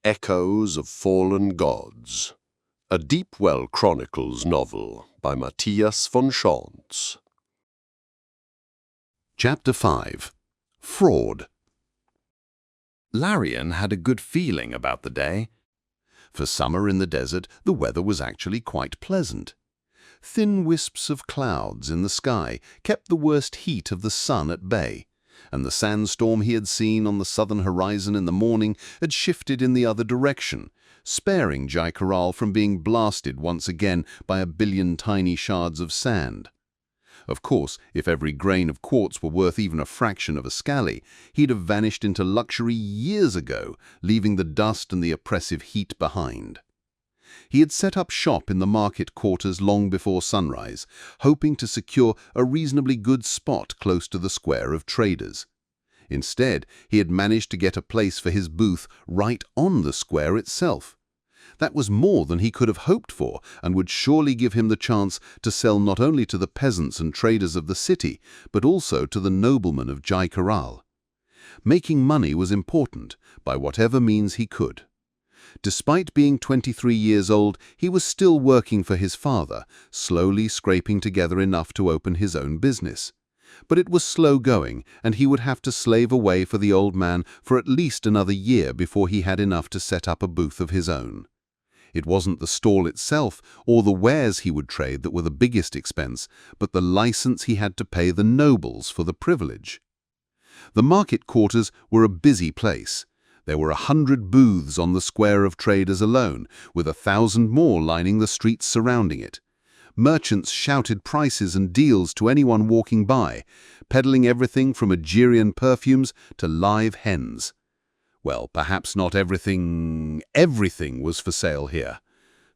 Echoes of Fallen Gods, a Deep Well Chronicles novel by Mattias von Schantz. Chapter 5. Fraud. Larian had a good feeling about the day. For summer in the desert, the weather was actually quite pleasant. Thin wisps of clouds in the sky kept the worst heat of the sun at bay, and the sandstorm he had seen on the southern horizon in the morning had shifted in the other direction, sparing Jaikaral from being blasted once again by 1 billion tiny shards of sand. Of course, if every grain of quartz were worth even a fraction of a scally, he'd have vanished into luxury years ago, leaving the dust and the oppressive heat behind. He had set up shop in the market quarters long before sunrise, hoping to secure a reasonably good spot close to the square of traders. Instead, he had managed to get a place for his booth right on the square itself. That was more than he could have hoped for, and would surely give him the chance to sell not only to the peasants and traders of the city, but also to the noblemen of Jaikaral. Making money was important, by whatever means he could. Despite being 23 years old, he was still working for his father, slowly scraping together enough to open his own business. But it was slow going, and he would have to slave away for the old man for at least another year before he had enough to set up a booth of his own. It wasn't the stall itself or the wares he would trade that were the biggest expense, but the license he had to pay the nobles for the privilege. The market quarters were a busy place. There were 100 booths on the square of traders alone, with 1,000 more lining the streets surrounding it. Merchants shouted prices and deals to anyone walking by, peddling everything from Algerian perfumes to live hens. Well, perhaps not everything was for sale here.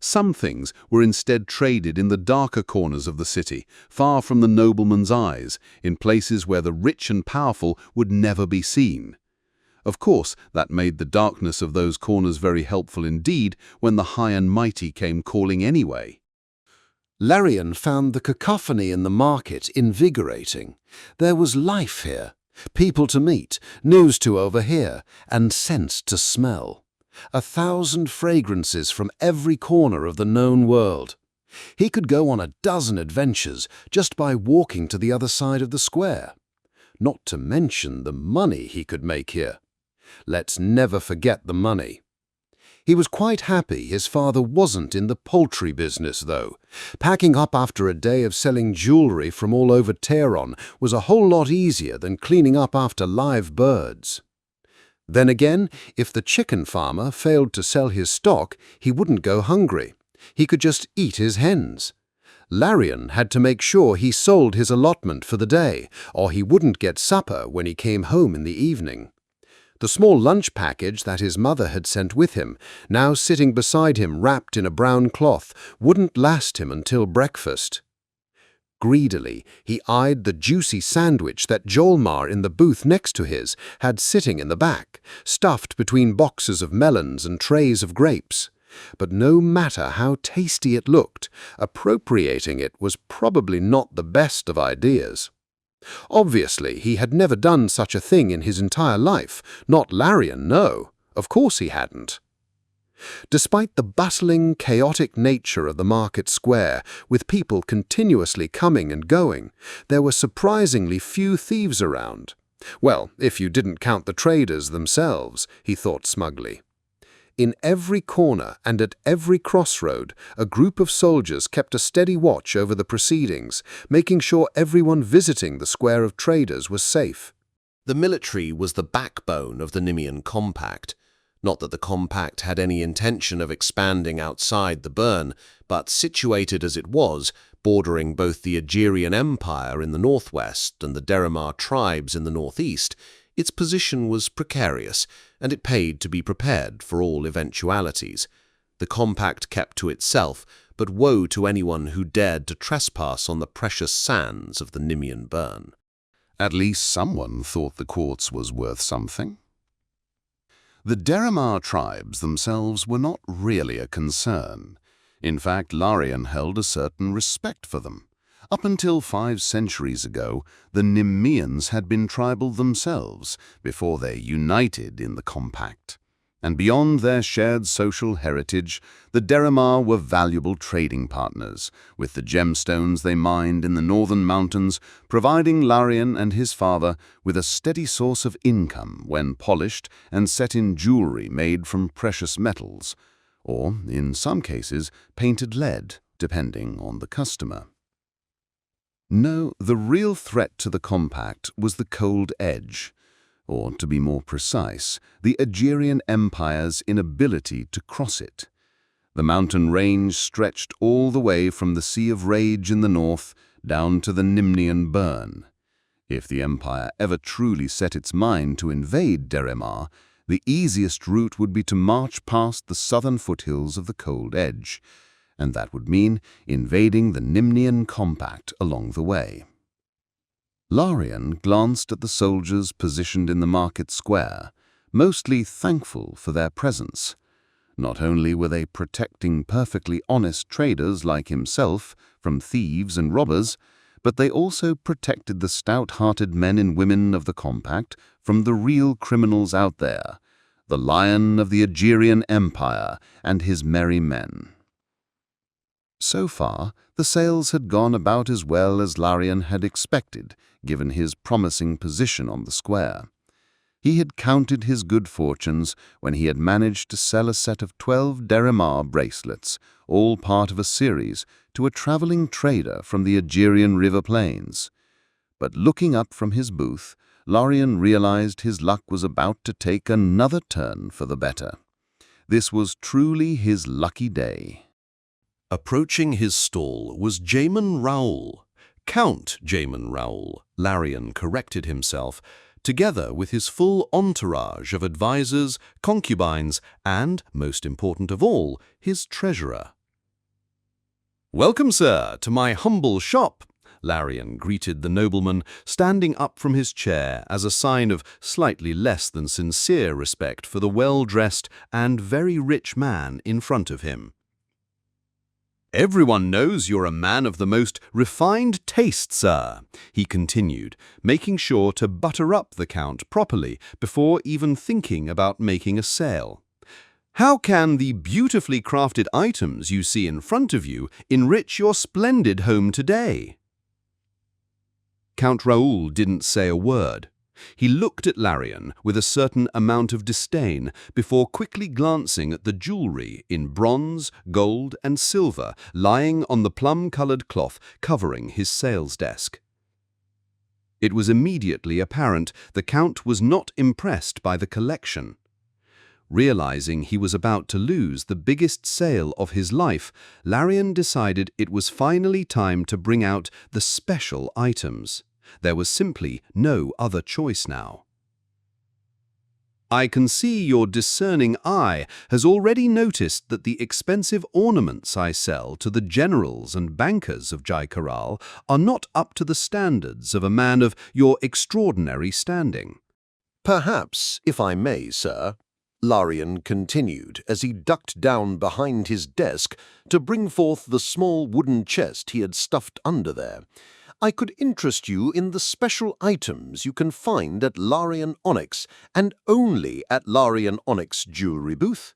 Some things were instead traded in the darker corners of the city, far from the nobleman's eyes, in places where the rich and powerful would never be seen. Of course, that made the darkness of those corners very helpful indeed when the high and mighty came calling anyway. Larian found the cacophony in the market invigorating. There was life here, people to meet, news to overhear, and scents to smell. 1,000 fragrances from every corner of the known world. He could go on a dozen adventures just by walking to the other side of the square. Not to mention the money he could make here. Let's never forget the money. He was quite happy his father wasn't in the poultry business, though. Packing up after a day of selling jewelry from all over Tehran was a whole lot easier than cleaning up after live birds. Then again, if the chicken farmer failed to sell his stock, he wouldn't go hungry. He could just eat his hens. Larian had to make sure he sold his allotment for the day, or he wouldn't get supper when he came home in the evening. The small lunch package that his mother had sent with him, now sitting beside him wrapped in a brown cloth, wouldn't last him until breakfast. Greedily, he eyed the juicy sandwich that Jolmar in the booth next to his had sitting in the back, stuffed between boxes of melons and trays of grapes. But no matter how tasty it looked, appropriating it was probably not the best of ideas. Obviously, he had never done such a thing in his entire life. Not Larian, no. Of course he hadn't. Despite the bustling, chaotic nature of the market square, with people continuously coming and going, there were surprisingly few thieves around. Well, if you didn't count the traders themselves, he thought smugly. In every corner and at every crossroad, a group of soldiers kept a steady watch over the proceedings, making sure everyone visiting the square of traders was safe. The military was the backbone of the Nemean Compact. Not that the Compact had any intention of expanding outside the Burn, but situated as it was, bordering both the Algerian Empire in the northwest and the Deramar tribes in the northeast, its position was precarious, and it paid to be prepared for all eventualities. The Compact kept to itself, but woe to anyone who dared to trespass on the precious sands of the Nemean Burn. At least someone thought the quartz was worth something. The Deramar tribes themselves were not really a concern. In fact, Larian held a certain respect for them. Up until 5 centuries ago, the Nemeans had been tribal themselves before they united in the Compact. And beyond their shared social heritage, the Deramar were valuable trading partners, with the gemstones they mined in the northern mountains providing Larian and his father with a steady source of income when polished and set in jewelry made from precious metals, or, in some cases, painted lead, depending on the customer. No, the real threat to the compact was the Cold Edge, or, to be more precise, the Aegirian Empire's inability to cross it. The mountain range stretched all the way from the Sea of Rage in the north down to the Nimnian Burn. If the Empire ever truly set its mind to invade Deramar, the easiest route would be to march past the southern foothills of the Cold Edge, and that would mean invading the Nimnian Compact along the way. Larian glanced at the soldiers positioned in the market square, mostly thankful for their presence. Not only were they protecting perfectly honest traders like himself from thieves and robbers, but they also protected the stout-hearted men and women of the Compact from the real criminals out there, the Lion of the Aegirian Empire and his merry men. So far, the sales had gone about as well as Larian had expected, given his promising position on the square. He had counted his good fortunes when he had managed to sell a set of 12 Deramar bracelets, all part of a series, to a traveling trader from the Aegirian River Plains. But looking up from his booth, Larian realized his luck was about to take another turn for the better. This was truly his lucky day. Approaching his stall was Jamin Raoul. Count Jamin Raoul, Larian corrected himself, together with his full entourage of advisors, concubines, and, most important of all, his treasurer. "Welcome, sir, to my humble shop," Larian greeted the nobleman, standing up from his chair as a sign of slightly less than sincere respect for the well-dressed and very rich man in front of him. "Everyone knows you're a man of the most refined taste, sir," he continued, making sure to butter up the Count properly before even thinking about making a sale. "How can the beautifully crafted items you see in front of you enrich your splendid home today?" Count Raoul didn't say a word. He looked at Larian with a certain amount of disdain before quickly glancing at the jewelry in bronze, gold, and silver lying on the plum-colored cloth covering his sales desk. It was immediately apparent the Count was not impressed by the collection. Realizing he was about to lose the biggest sale of his life, Larian decided it was finally time to bring out the special items. There was simply no other choice now. "I can see your discerning eye has already noticed that the expensive ornaments I sell to the generals and bankers of Jaikaral are not up to the standards of a man of your extraordinary standing." "Perhaps, if I may, sir," Larian continued as he ducked down behind his desk to bring forth the small wooden chest he had stuffed under there, "I could interest you in the special items you can find at Larian Onyx, and only at Larian Onyx jewelry booth."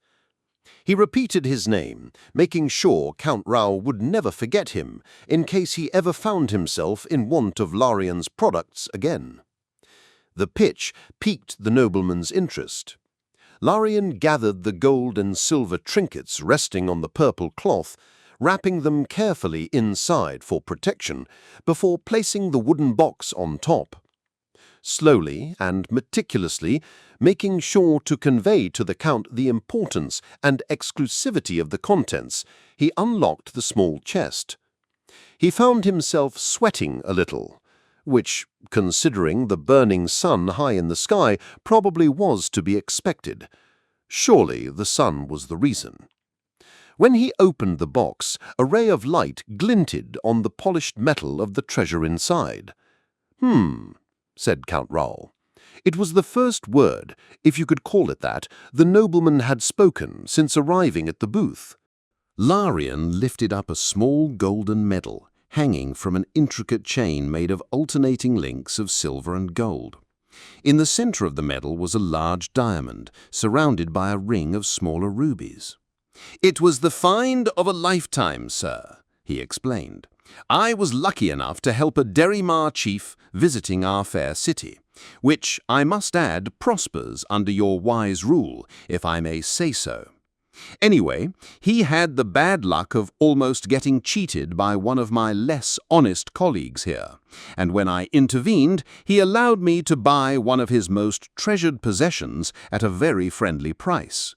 He repeated his name, making sure Count Raoul would never forget him in case he ever found himself in want of Larian's products again. The pitch piqued the nobleman's interest. Larian gathered the gold and silver trinkets resting on the purple cloth, wrapping them carefully inside for protection before placing the wooden box on top. Slowly and meticulously, making sure to convey to the Count the importance and exclusivity of the contents, he unlocked the small chest. He found himself sweating a little, which, considering the burning sun high in the sky, probably was to be expected. Surely the sun was the reason. When he opened the box, a ray of light glinted on the polished metal of the treasure inside. Said Count Raoul. It was the first word, if you could call it that, the nobleman had spoken since arriving at the booth. Larian lifted up a small golden medal, hanging from an intricate chain made of alternating links of silver and gold. In the center of the medal was a large diamond, surrounded by a ring of smaller rubies. "It was the find of a lifetime, sir," he explained. "I was lucky enough to help a Derrimar chief visiting our fair city, which, I must add, prospers under your wise rule, if I may say so. Anyway, he had the bad luck of almost getting cheated by one of my less honest colleagues here, and when I intervened, he allowed me to buy one of his most treasured possessions at a very friendly price.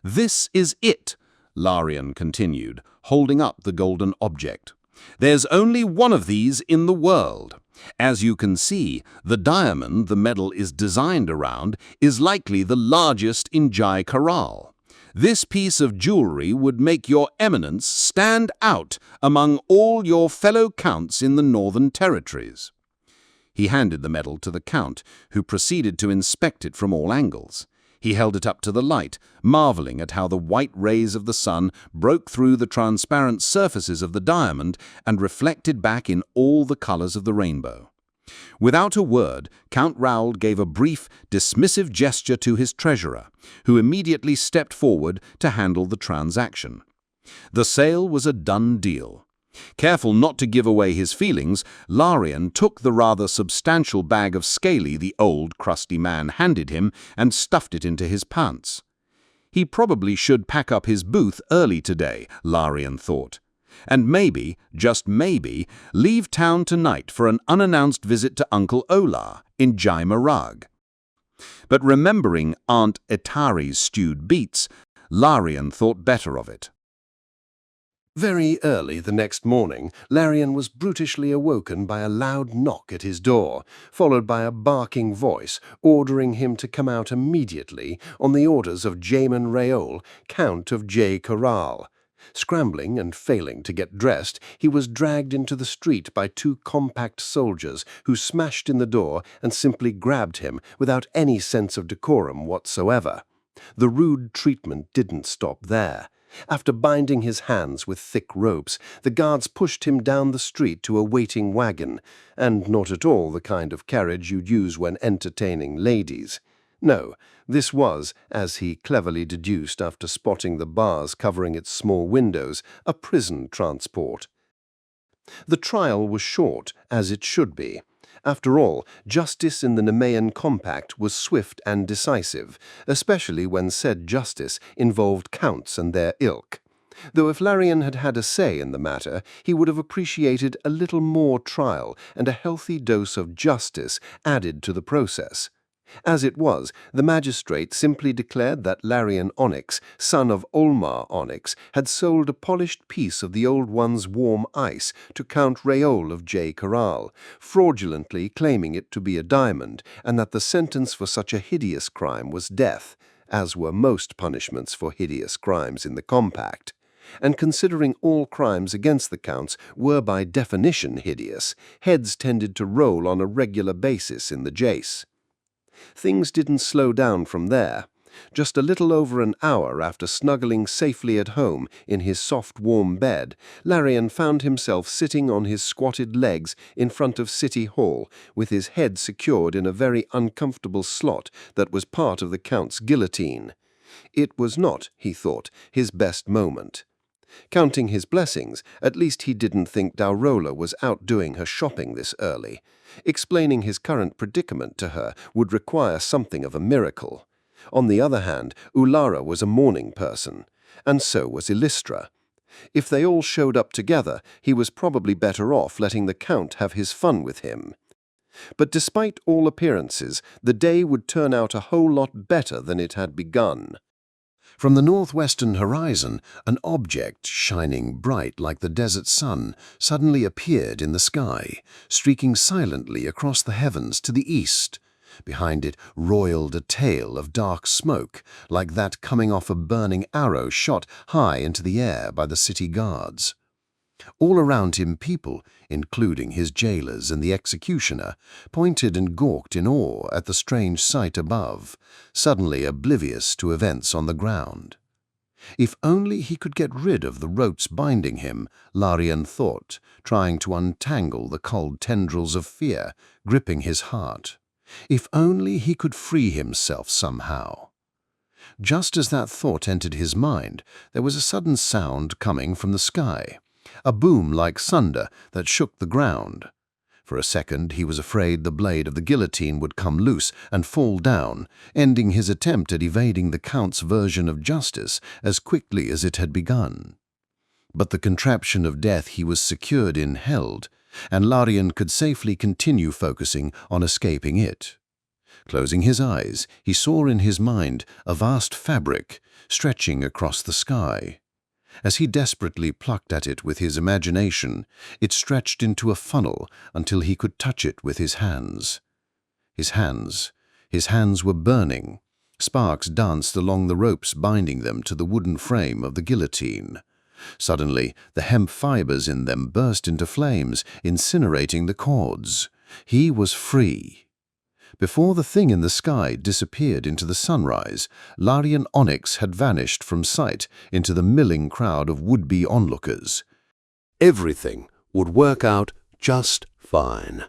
This is it," Larian continued, holding up the golden object. "There's only one of these in the world. As you can see, the diamond the medal is designed around is likely the largest in Jai Karal. This piece of jewelry would make your eminence stand out among all your fellow counts in the Northern Territories." He handed the medal to the count, who proceeded to inspect it from all angles. He held it up to the light, marveling at how the white rays of the sun broke through the transparent surfaces of the diamond and reflected back in all the colors of the rainbow. Without a word, Count Raoul gave a brief, dismissive gesture to his treasurer, who immediately stepped forward to handle the transaction. The sale was a done deal. Careful not to give away his feelings, Larian took the rather substantial bag of scaly the old, crusty man handed him and stuffed it into his pants. He probably should pack up his booth early today, Larian thought, and maybe, just maybe, leave town tonight for an unannounced visit to Uncle Ola in Jai Marag. But remembering Aunt Etari's stewed beets, Larian thought better of it. Very early the next morning, Larian was brutishly awoken by a loud knock at his door, followed by a barking voice ordering him to come out immediately on the orders of Jamin Raoul, Count of Jai Karal. Scrambling and failing to get dressed, he was dragged into the street by two compact soldiers who smashed in the door and simply grabbed him without any sense of decorum whatsoever. The rude treatment didn't stop there. After binding his hands with thick ropes, the guards pushed him down the street to a waiting wagon, and not at all the kind of carriage you'd use when entertaining ladies. No, this was, as he cleverly deduced after spotting the bars covering its small windows, a prison transport. The trial was short, as it should be. After all, justice in the Nemean Compact was swift and decisive, especially when said justice involved counts and their ilk. Though if Larian had had a say in the matter, he would have appreciated a little more trial and a healthy dose of justice added to the process. As it was, the magistrate simply declared that Larian Onyx, son of Olmar Onyx, had sold a polished piece of the old one's warm ice to Count Raoul of Jai Karal, fraudulently claiming it to be a diamond, and that the sentence for such a hideous crime was death, as were most punishments for hideous crimes in the Compact. And considering all crimes against the counts were by definition hideous, heads tended to roll on a regular basis in the Jace. Things didn't slow down from there. Just a little over an hour after snuggling safely at home in his soft warm bed, Larian found himself sitting on his squatted legs in front of City Hall, with his head secured in a very uncomfortable slot that was part of the Count's guillotine. It was not, he thought, his best moment. Counting his blessings, at least he didn't think Daurola was out doing her shopping this early. Explaining his current predicament to her would require something of a miracle. On the other hand, Ulara was a morning person, and so was Illustra. If they all showed up together, he was probably better off letting the Count have his fun with him. But despite all appearances, the day would turn out a whole lot better than it had begun. From the northwestern horizon, an object shining bright like the desert sun suddenly appeared in the sky, streaking silently across the heavens to the east. Behind it roiled a tail of dark smoke, like that coming off a burning arrow shot high into the air by the city guards. All around him people, including his jailers and the executioner, pointed and gawked in awe at the strange sight above, suddenly oblivious to events on the ground. If only he could get rid of the ropes binding him, Larian thought, trying to untangle the cold tendrils of fear gripping his heart. If only he could free himself somehow. Just as that thought entered his mind, there was a sudden sound coming from the sky, a boom like thunder that shook the ground. For a second he was afraid the blade of the guillotine would come loose and fall down, ending his attempt at evading the Count's version of justice as quickly as it had begun. But the contraption of death he was secured in held, and Larian could safely continue focusing on escaping it. Closing his eyes, he saw in his mind a vast fabric stretching across the sky. As he desperately plucked at it with his imagination, it stretched into a funnel until he could touch it with his hands. His hands were burning. Sparks danced along the ropes binding them to the wooden frame of the guillotine. Suddenly, the hemp fibers in them burst into flames, incinerating the cords. He was free. Before the thing in the sky disappeared into the sunrise, Larian Onyx had vanished from sight into the milling crowd of would-be onlookers. Everything would work out just fine.